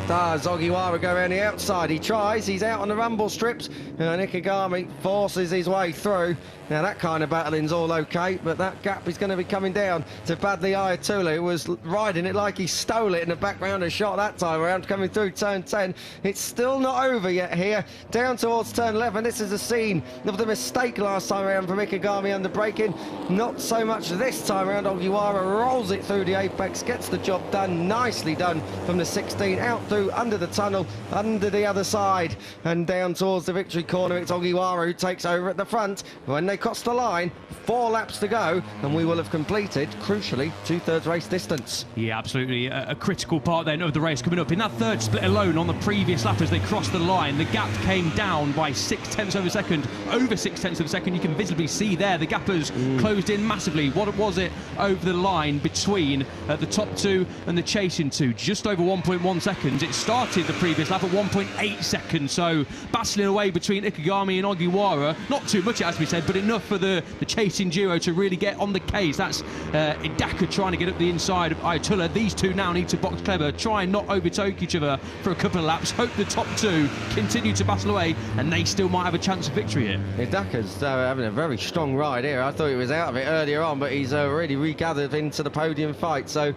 Does Ogiwara go around the outside? He tries, he's out on the rumble strips, and Ikegami forces his way through. Now that kind of battling's all okay, but that gap is going to be coming down to Badly Ayatollah, who was riding it like he stole it in the background and shot that time around, coming through turn 10. It's still not over yet here, down towards turn 11. This is a scene of the mistake last time around from Ikegami under braking. Not so much this time around. Ogiwara rolls it through the apex, gets the job done, nicely done from the 16, out through under the tunnel, under the other side, and down towards the victory corner. It's Ogiwara who takes over at the front. When they cross the line, 4 laps to go, and we will have completed, crucially, 2/3 race distance. Yeah, absolutely. A critical part then of the race coming up. In that third split alone on the previous lap as they crossed the line, the gap came down by 0.6 of a second, over 0.6 of a second. You can visibly see there the gap has closed in massively. What was it over the line between the top two and the chasing two? Just over 1.1 seconds. It started the previous lap at 1.8 seconds, so battling away between Ikegami and Ogiwara. Not too much, as we said, but enough for the chasing duo to really get on the case. That's Hidaka trying to get up the inside of Ayatollah. These two now need to box clever, try and not overtake each other for a couple of laps. Hope the top two continue to battle away, and they still might have a chance of victory here. Hidaka's having a very strong ride here. I thought he was out of it earlier on, but he's really regathered into the podium fight. So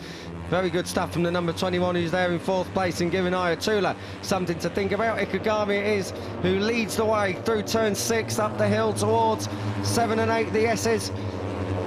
very good stuff from the number 21, who's there in 4th place and giving Ayatollah something to think about. Ikegami it is who leads the way through turn 6, up the hill towards 7 and 8, the S's.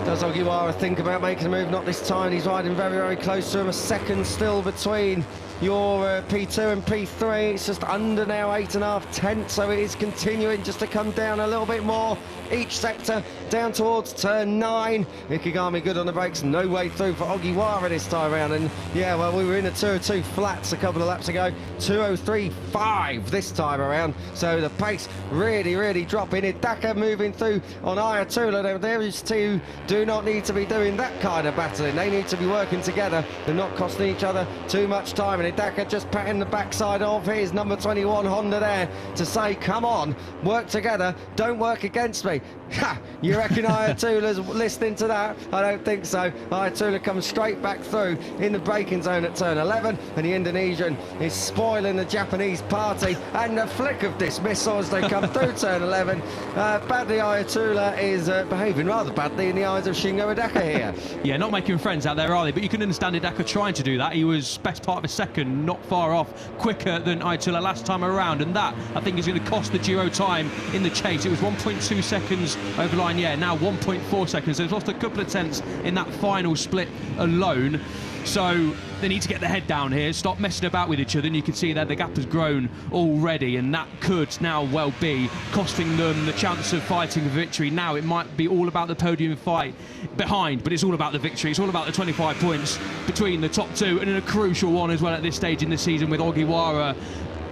Does Ogiwara think about making a move? Not this time. He's riding very, very close to him. A second still between your P2 and P3. It's just under now 8.5 tenths, so it is continuing just to come down a little bit more each sector, down towards turn 9. Ikegami good on the brakes, no way through for Ogiwara this time around. And yeah, well, we were in a 202 flats a couple of laps ago, 203.5 this time around, so the pace really dropping. Hidaka moving through on Ayatollah. These two do not need to be doing that kind of battling. They need to be working together and not costing each other too much time. And Hidaka just patting the backside of his number 21 Honda there to say, come on, work together, don't work against me. Ha! You reckon Ayatollah's listening to that? I don't think so. Ayatollah comes straight back through in the braking zone at turn 11, and the Indonesian is spoiling the Japanese party, and a flick of dismissal as they come through turn 11. Badly Ayatollah is behaving rather badly in the eyes of Shingo Hidaka here. Yeah, not making friends out there, are they? But you can understand Hidaka trying to do that. He was best part of a second, not far off, quicker than Ayatollah last time around, and that, I think, is going to cost the duo time in the chase. It was 1.2 seconds over the line yeah, now 1.4 seconds. They've lost a couple of tenths in that final split alone. So they need to get their head down here, stop messing about with each other, and you can see that the gap has grown already, and that could now well be costing them the chance of fighting for victory. Now it might be all about the podium fight behind, but it's all about the victory. It's all about the 25 points between the top two, and in a crucial one as well at this stage in the season, with Ogiwara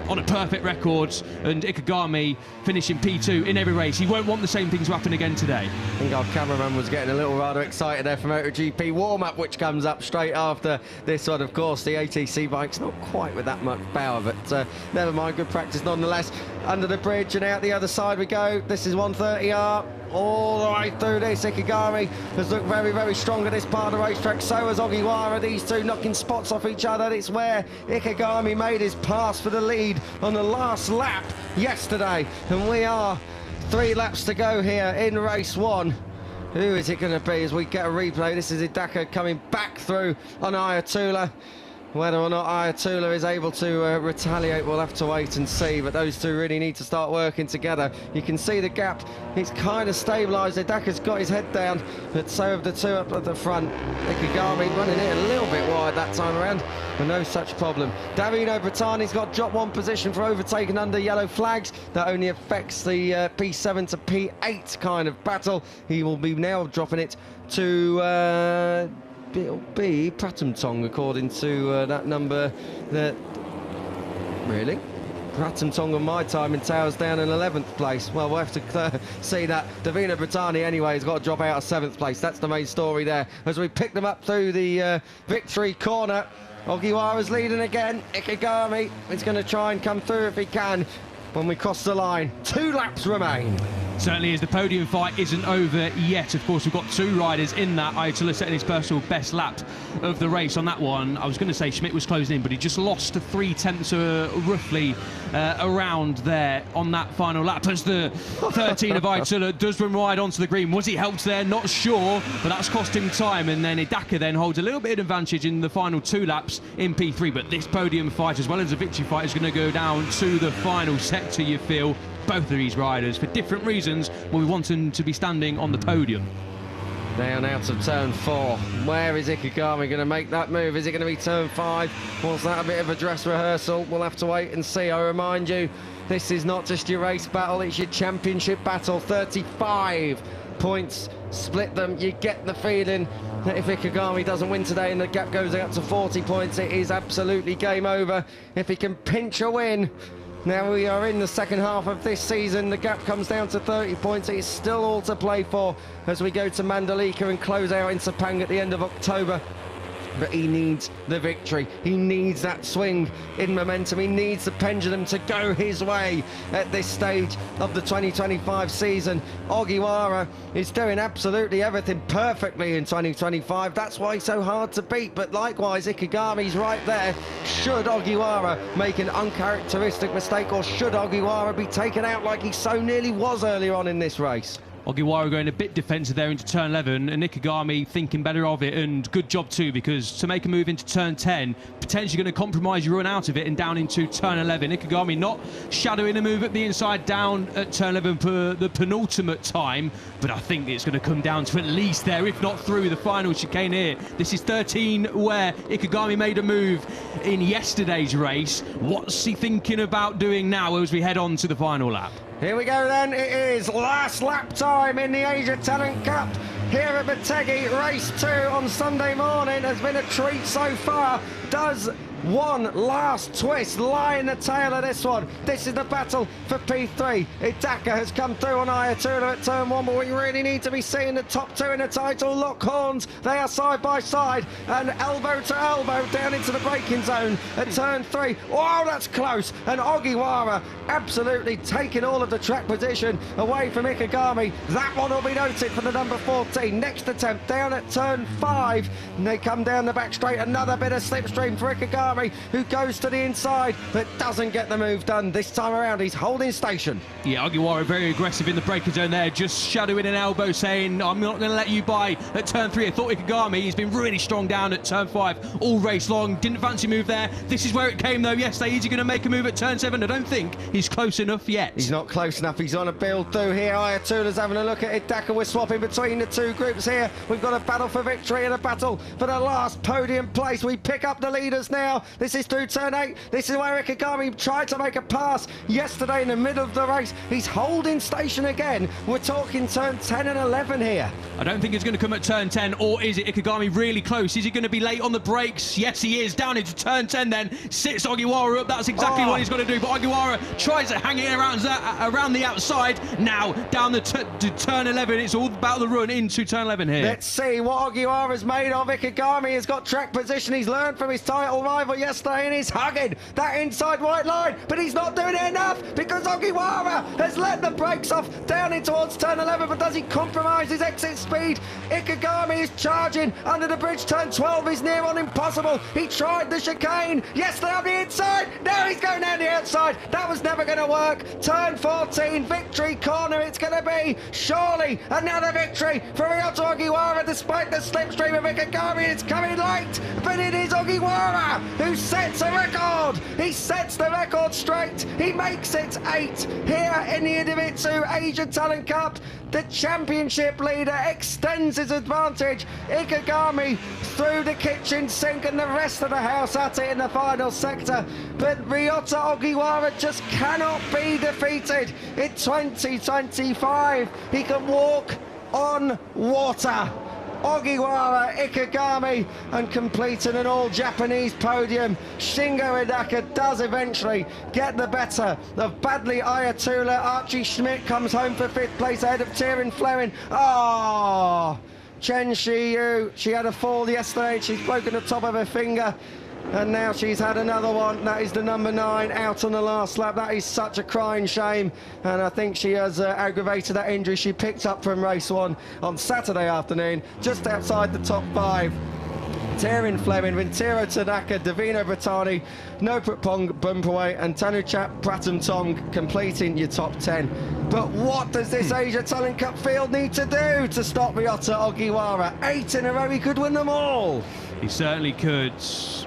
on a perfect record and Ikegami finishing P2 in every race. He won't want the same thing to happen again today. I think our cameraman was getting a little rather excited there for MotoGP warm-up, which comes up straight after this one. Of course, the ATC bike's not quite with that much power, but never mind, good practice nonetheless. Under the bridge and out the other side we go. This is 130R. All the way through this, Ikegami has looked very, very strong at this part of the racetrack. So has Ogiwara. These two knocking spots off each other. It's where Ikegami made his pass for the lead on the last lap yesterday. And we are 3 laps to go here in race 1. Who is it going to be as we get a replay? This is Hidaka coming back through on Ayatollah. Whether or not Ayatollah is able to retaliate, we'll have to wait and see. But those two really need to start working together. You can see the gap. It's kind of stabilised. Hidaka's got his head down, but so have the two up at the front. Ikegami running it a little bit wide that time around, but no such problem. Davino Bertani's got drop 1 position for overtaking under yellow flags. That only affects the P7 to P8 kind of battle. He will be now dropping it to... it'll be Pratumtong according to that number. That really Pratumtong on my time in Towers down in 11th place. Well, we'll have to see that. Davina Bertani anyway has got to drop out of 7th place. That's the main story there as we pick them up through the victory corner. Ogiwara's leading again. Ikegami is going to try and come through if he can when we cross the line. 2 laps remain. Certainly, as the podium fight isn't over yet. Of course, we've got 2 riders in that. Ayatollah setting his personal best lap of the race on that one. I was going to say Schmidt was closing in, but he just lost 3 tenths roughly around there on that final lap. As the 13 of Ayatollah does run wide onto the green. Was he helped there? Not sure, but that's cost him time. And then Hidaka then holds a little bit of advantage in the final 2 laps in P3. But this podium fight, as well as the victory fight, is going to go down to the final sector, you feel. Both of these riders, for different reasons, when we want them to be standing on the podium. Down out of turn 4. Where is Ikegami going to make that move? Is it going to be turn 5? Was that a bit of a dress rehearsal? We'll have to wait and see. I remind you, this is not just your race battle, it's your championship battle. 35 points split them. You get the feeling that if Ikegami doesn't win today and the gap goes up to 40 points, it is absolutely game over. If he can pinch a win. Now we are in the second half of this season. The gap comes down to 30 points. It is still all to play for as we go to Mandalika and close out in Sepang at the end of October. But he needs the victory. He needs that swing in momentum. He needs the pendulum to go his way at this stage of the 2025 season. Ogiwara is doing absolutely everything perfectly in 2025. That's why he's so hard to beat. But likewise, Ikegami's right there. Should Ogiwara make an uncharacteristic mistake, or should Ogiwara be taken out like he so nearly was earlier on in this race? Ogiwara going a bit defensive there into turn 11, and Ikegami thinking better of it, and good job too, because to make a move into turn 10, potentially going to compromise your run out of it and down into turn 11. Ikegami not shadowing a move at the inside down at turn 11 for the penultimate time, but I think it's going to come down to at least there, if not through the final chicane here. This is 13 where Ikegami made a move in yesterday's race. What's he thinking about doing now as we head on to the final lap? Here we go then, it is last lap time in the Asia Talent Cup here at Motegi. Race 2 on Sunday morning has been a treat so far. Does one last twist lie in the tail of this one? This is the battle for P3. Hidaka has come through on Ayatollah at turn 1, but we really need to be seeing the top 2 in the title lock horns. They are side by side and elbow to elbow down into the braking zone at turn 3. Oh, that's close. And Ogiwara absolutely taking all of the track position away from Ikegami. That one will be noted for the number 14. Next attempt down at turn 5. And they come down the back straight. Another bit of slipstream for Ikegami. Ikegami, who goes to the inside but doesn't get the move done this time around. He's holding station. Yeah, Ogiwara very aggressive in the breaker zone there, just shadowing an elbow, saying, I'm not going to let you by at turn 3. I thought Ikegami, he's been really strong down at turn 5 all race long. Didn't fancy move there. This is where it came, though. Yesterday, is he going to make a move at turn 7? I don't think he's close enough yet. He's not close enough. He's on a build through here. Ayatollah's having a look at Hidaka. We're swapping between the two groups here. We've got a battle for victory and a battle for the last podium place. We pick up the leaders now. This is through turn 8. This is where Ikegami tried to make a pass yesterday in the middle of the race. He's holding station again. We're talking turn 10 and 11 here. I don't think it's going to come at turn 10, or is it Ikegami really close? Is he going to be late on the brakes? Yes, he is. Down into turn 10 then. Sits Ogiwara up. That's exactly what he's going to do. But Ogiwara tries to hang it around the outside. Now, down to turn 11. It's all about the run into turn 11 here. Let's see what Ogiwara's made of. Ikegami has got track position. He's learned from his title rival yesterday and he's hugging that inside white line. But he's not doing it enough because Ogiwara has let the brakes off down in towards turn 11. But does he compromise his exit speed? Ikegami is charging under the bridge. Turn 12 is near on impossible. He tried the chicane yesterday on the inside. Now he's going down the outside. That was never going to work. Turn 14, victory corner it's going to be. Surely another victory for Ryota Ogiwara despite the slipstream of Ikegami. It's coming late, but it is Ogiwara who sets a record. He sets the record straight. He makes it 8 here in the Idemitsu Asian Talent Cup. The championship leader extends his advantage. Ikegami through the kitchen sink and the rest of the house at it in the final sector. But Ryota Ogiwara just cannot be defeated in 2025. He can walk on water. Ogiwara, Ikegami, and completing an all-Japanese podium. Shingo Hidaka does eventually get the better of Badley Ayatollah. Archie Schmidt comes home for 5th place ahead of Tyrion Fleming. Chen Shiyu, she had a fall yesterday. She's broken the top of her finger. And now she's had another one. That is the number 9 out on the last lap. That is such a crying shame. And I think she has aggravated that injury she picked up from race 1 on Saturday afternoon, just outside the top 5. Tyrion Fleming, Vintiro Tanaka, Davino Bertani, Noprat Bumpaway and Tanuchat Pratam Tong completing your top 10. But what does this Asia Talent Cup field need to do to stop Ryota Ogiwara? 8 in a row, he could win them all. He certainly could.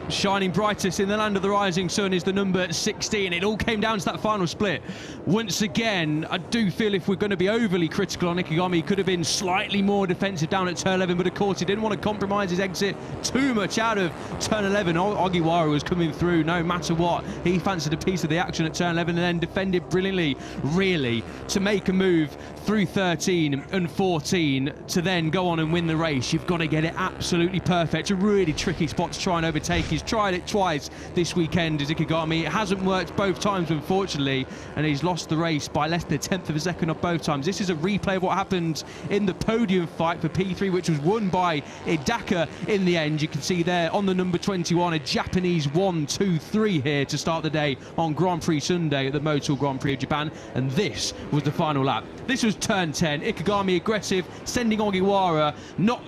Shining brightest in the land of the rising sun is the number 16. It all came down to that final split. Once again, I do feel if we're going to be overly critical on Ikegami, he could have been slightly more defensive down at turn 11, but of course he didn't want to compromise his exit too much out of turn 11. Ogiwara was coming through no matter what. He fancied a piece of the action at turn 11 and then defended brilliantly, really, to make a move through 13 and 14 to then go on and win the race. You've got to get it absolutely perfect. A really tricky spot to try and overtake. He's tried it twice this weekend as Ikegami. It hasn't worked both times, unfortunately, and he's lost the race by less than a tenth of a second on both times. This is a replay of what happened in the podium fight for P3, which was won by Hidaka in the end. You can see there on the number 21, a Japanese 1-2-3 here to start the day on Grand Prix Sunday at the Motul Grand Prix of Japan, and this was the final lap. This was turn 10. Ikegami aggressive, sending Ogiwara not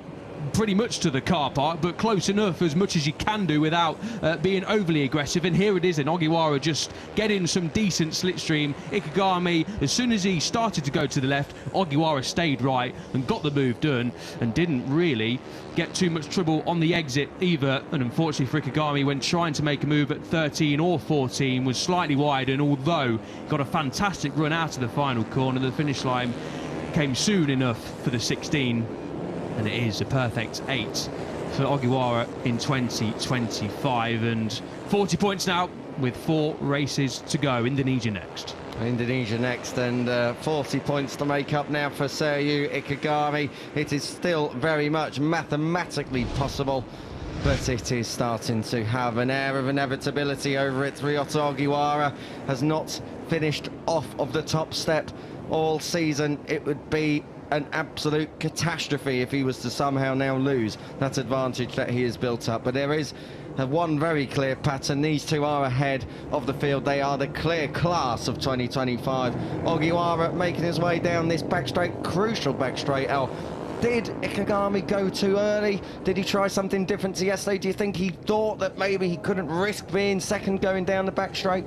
pretty much to the car park, but close enough, as much as you can do without being overly aggressive. And here it is, and Ogiwara just getting some decent slipstream. Ikegami, as soon as he started to go to the left, Ogiwara stayed right and got the move done and didn't really get too much trouble on the exit either. And unfortunately for Ikegami, when trying to make a move at 13 or 14, was slightly wide, and although got a fantastic run out of the final corner, the finish line came soon enough for the 16. And it is a perfect 8 for Ogiwara in 2025. And 40 points now with 4 races to go. Indonesia next. Indonesia next, and 40 points to make up now for Seiryu Ikegami. It is still very much mathematically possible, but it is starting to have an air of inevitability over it. Ryota Ogiwara has not finished off of the top step all season. It would be an absolute catastrophe if he was to somehow now lose that advantage that he has built up. But there is one very clear pattern. These two are ahead of the field. They are the clear class of 2025. Ogiwara making his way down this back straight, crucial back straight. Did Ikegami go too early? Did he try something different to yesterday? Do you think he thought that maybe he couldn't risk being second going down the back straight?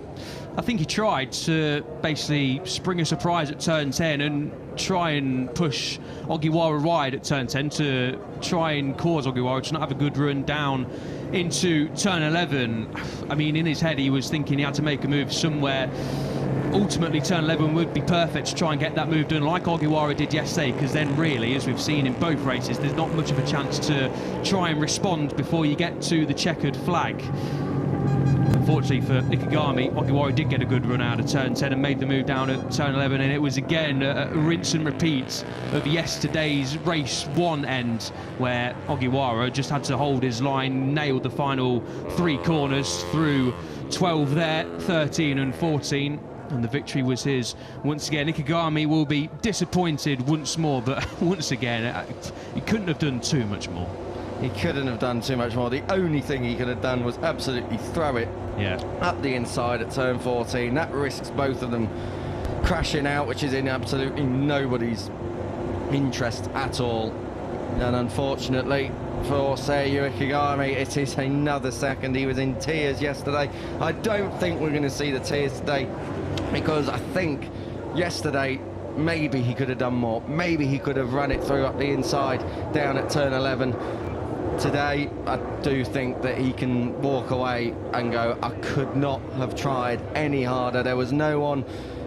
I think he tried to basically spring a surprise at turn 10 and try and push Ogiwara wide at turn 10 to try and cause Ogiwara to not have a good run down into turn 11. I mean, in his head, he was thinking he had to make a move somewhere. Ultimately, turn 11 would be perfect to try and get that move done like Ogiwara did yesterday, because then really, as we've seen in both races, there's not much of a chance to try and respond before you get to the checkered flag. Unfortunately for Ikegami, Ogiwara did get a good run out of turn 10 and made the move down at turn 11, and it was again a rinse and repeat of yesterday's race 1 end, where Ogiwara just had to hold his line, nailed the final 3 corners through 12 there, 13 and 14. And the victory was his once again. Ikegami will be disappointed once more, but once again, he couldn't have done too much more. He couldn't have done too much more. The only thing he could have done was absolutely throw it up the inside at turn 14. That risks both of them crashing out, which is in absolutely nobody's interest at all. And unfortunately for Seiyu Ikegami, it is another second. He was in tears yesterday. I don't think we're going to see the tears today, because I think yesterday maybe he could have done more. Maybe he could have run it through up the inside down at turn 11. Today, I do think that he can walk away and go, I could not have tried any harder. There was no one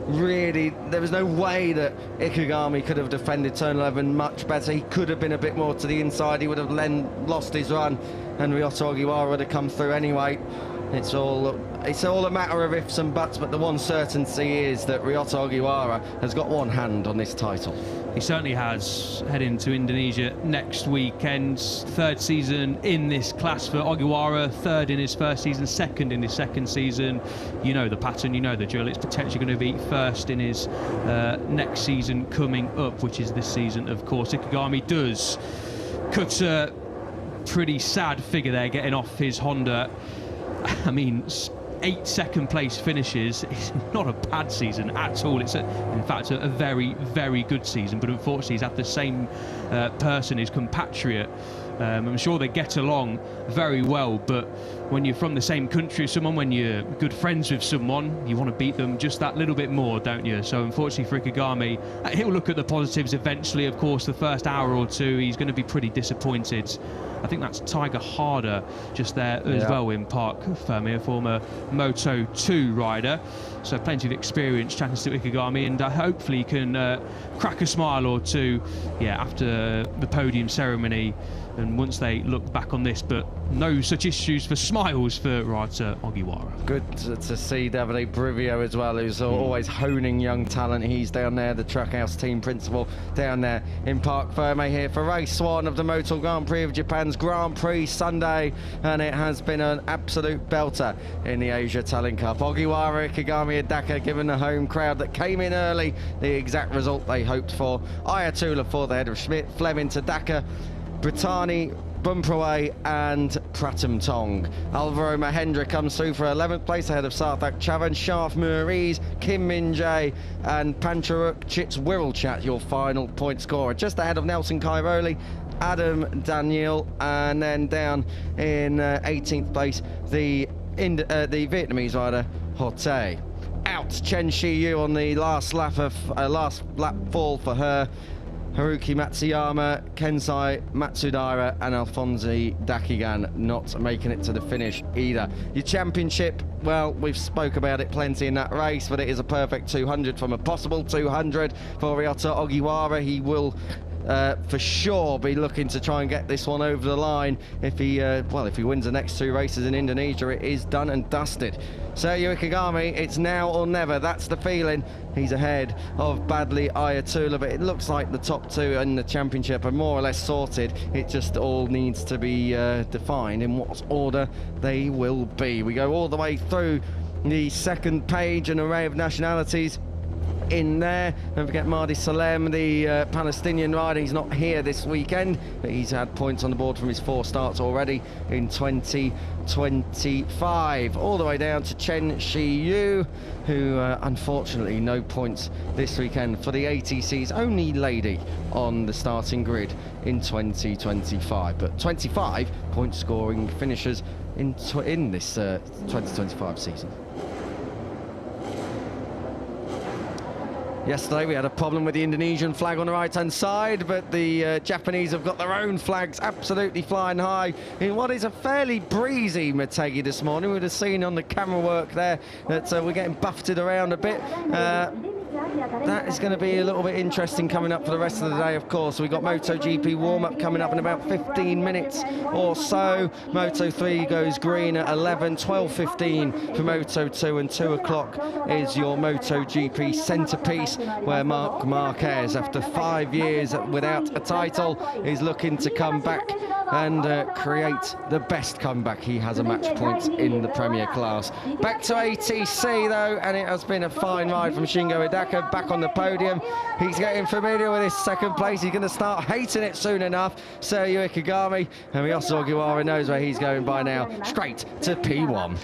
really, there was no way that Ikegami could have defended turn 11 much better. He could have been a bit more to the inside. He would have lost his run, and Ryota Ogiwara would have come through anyway. It's all a matter of ifs and buts, but the one certainty is that Ryota Ogiwara has got one hand on this title. He certainly has, heading to Indonesia next weekend. 3rd season in this class for Ogiwara, 3rd in his first season, 2nd in his 2nd season. You know the pattern, you know the drill. It's potentially going to be 1st in his next season coming up, which is this season, of course. Ikegami does cut a pretty sad figure there, getting off his Honda. I mean, 8 second place finishes is not a bad season at all. It's in fact a very, very good season, but unfortunately he's had the same person, his compatriot. I'm sure they get along very well, but when you're from the same country as someone, when you're good friends with someone, you want to beat them just that little bit more, don't you? So unfortunately for Ikegami, he'll look at the positives eventually. Of course, the first hour or two, he's going to be pretty disappointed. I think that's Tiger Harder just there as well in Park Fermi, a former Moto 2 rider. So plenty of experience chatting to Ikegami, and hopefully he can crack a smile or two after the podium ceremony and once they look back on this. But no such issues for smiles for Ryota Ogiwara. Good to see Davide Brivio as well, who's always honing young talent. He's down there, the Trackhouse team principal, down there in Park Ferme here for race 1 of the Motor Grand Prix of Japan's Grand Prix Sunday, and it has been an absolute belter in the Asia Talent Cup. Ogiwara, Ikegami and Daka given the home crowd that came in early the exact result they hoped for. Ayatollah for the head of Schmidt, Fleming to Daka, Brittani, Bumproe and Pratham Tong. Alvaro Mahendra comes through for 11th place ahead of Sarthak Chavan, Sharf Muriz, Kim Min Jae and Pancharuk Chits Wirrelchat, your final point scorer. Just ahead of Nelson Cairoli, Adam Daniel, and then down in 18th place the Vietnamese rider Hote. Out Chen Shiyu on the last lap fall for her. Haruki Matsuyama, Kensai Matsudaira and Alfonso Dakigan not making it to the finish either. Your championship, well, we've spoke about it plenty in that race, but it is a perfect 200 from a possible 200 for Ryota Ogiwara. He will for sure be looking to try and get this one over the line. If he wins the next 2 races in Indonesia, it is done and dusted. Seiyu Ikegami, it's now or never. That's the feeling. He's ahead of Badly Ayatollah, but it looks like the top 2 in the championship are more or less sorted. It just all needs to be defined in what order they will be. We go all the way through the second page, an array of nationalities. in there. Don't forget Mahdi Salem, the Palestinian rider. He's not here this weekend, but he's had points on the board from his 4 starts already in 2025. All the way down to Chen Shi-yu, who unfortunately no points this weekend for the ATC's only lady on the starting grid in 2025. But 25 point scoring finishers in this 2025 season. Yesterday we had a problem with the Indonesian flag on the right-hand side, but the Japanese have got their own flags absolutely flying high in what is a fairly breezy Motegi this morning. We'd have seen on the camera work there that we're getting buffeted around a bit. That is going to be a little bit interesting coming up for the rest of the day, of course. We've got MotoGP warm-up coming up in about 15 minutes or so. Moto 3 goes green at 11, 12:15 for Moto 2, and 2 o'clock is your MotoGP centrepiece, where Marc Marquez, after 5 years without a title, is looking to come back and create the best comeback. He has a match point in the Premier class. Back to ATC though, and it has been a fine ride from Shingo Hidaka, back on the podium. He's getting familiar with his 2nd place. He's going to start hating it soon enough. Sergio Ikegami, and Ryosu Ogiwara knows where he's going by now, straight to P1.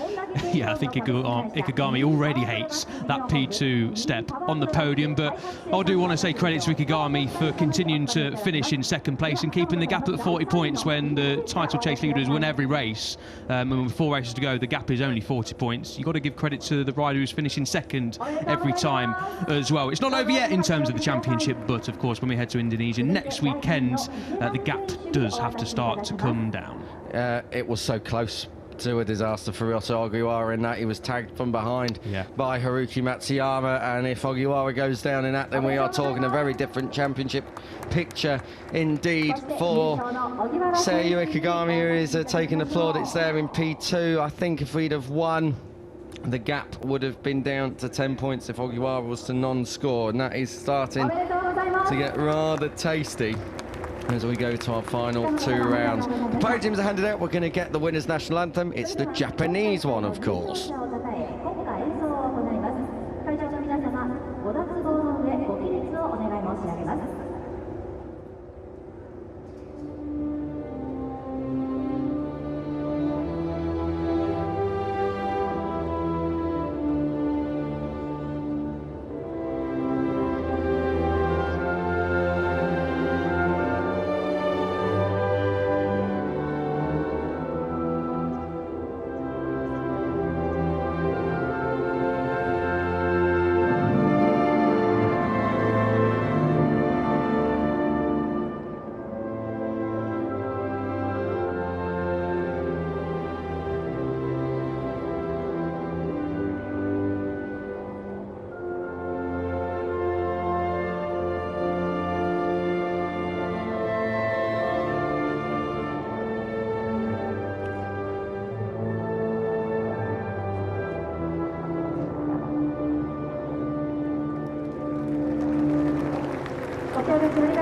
Yeah, I think Ikegami already hates that P2 step on the podium, but I do want to say credit to Ikegami for continuing to finish in 2nd place and keeping the gap at 40 points when the title chase leaders win every race. And with 4 races to go, the gap is only 40 points. You've got to give credit to the rider who's finishing 2nd every time as well. It's not over yet in terms of the championship, but of course when we head to Indonesia next weekend, the gap does have to start to come down. It was so close to a disaster for Ryosu Ogiwara in that he was tagged from behind by Haruki Matsuyama, and if Ogiwara goes down in that, then we are talking a very different championship picture indeed for Sergio Ikegami, who is taking the plaudits there in P2. I think if we'd have won, the gap would have been down to 10 points if Ogiwara was to non-score, and that is starting to get rather tasty as we go to our final 2 rounds. The podiums are handed out. We're going to get the winner's national anthem. It's the Japanese one, of course.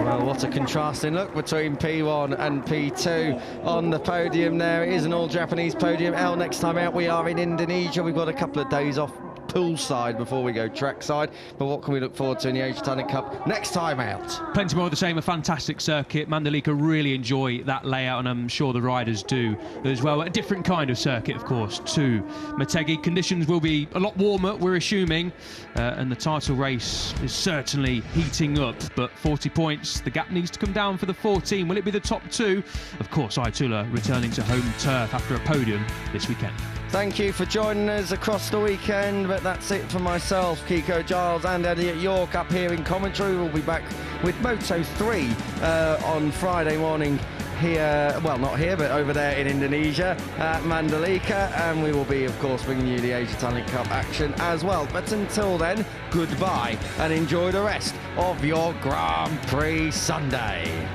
Well, what a contrasting look between P1 and P2 on the podium there. It is an all-Japanese podium. Next time out we are in Indonesia. We've got a couple of days off poolside before we go trackside, but what can we look forward to in the Asia Talent Cup next time out? Plenty more of the same. A fantastic circuit. Mandalika really enjoy that layout, and I'm sure the riders do as well. A different kind of circuit, of course, to Motegi. Conditions will be a lot warmer, we're assuming, and the title race is certainly heating up, but 40 points, the gap needs to come down for the 14. Will it be the top 2? Of course, Ayatollah returning to home turf after a podium this weekend. Thank you for joining us across the weekend, but that's it for myself, Kiko Giles and Elliot York up here in commentary. We'll be back with Moto 3 on Friday morning here, well, not here, but over there in Indonesia at Mandalika, and we will be, of course, bringing you the Asia Talent Cup action as well. But until then, goodbye and enjoy the rest of your Grand Prix Sunday.